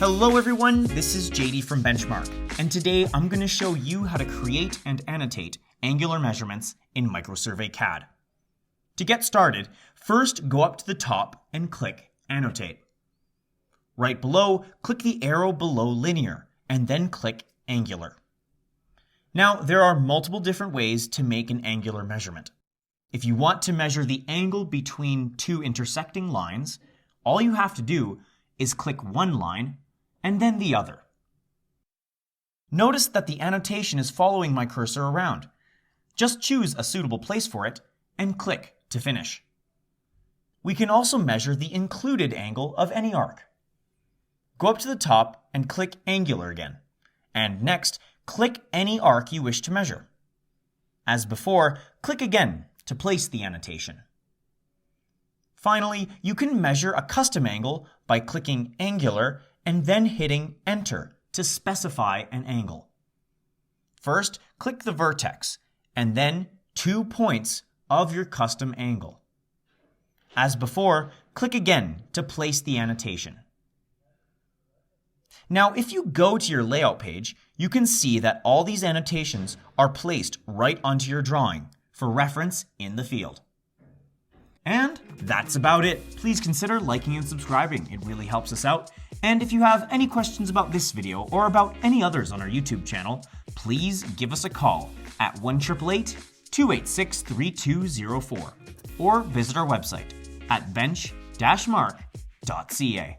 Hello everyone, this is JD from Benchmark, and today I'm going to show you how to create and annotate angular measurements in MicroSurvey CAD. To get started, first go up to the top and click Annotate. Right below, click the arrow below Linear, and then click Angular. Now, there are multiple different ways to make an angular measurement. If you want to measure the angle between two intersecting lines, all you have to do is click one line and then the other. Notice that the annotation is following my cursor around. Just choose a suitable place for it and click to finish. We can also measure the included angle of any arc. Go up to the top and click Angular again, and next click any arc you wish to measure. As before, click again to place the annotation. Finally, you can measure a custom angle by clicking Angular and then hitting Enter to specify an angle. First, click the vertex and then 2 points of your custom angle. As before, click again to place the annotation. Now, if you go to your layout page, you can see that all these annotations are placed right onto your drawing for reference in the field. And that's about it. Please consider liking and subscribing. It really helps us out. And if you have any questions about this video or about any others on our YouTube channel, please give us a call at 1-888-286-3204 or visit our website at bench-mark.ca.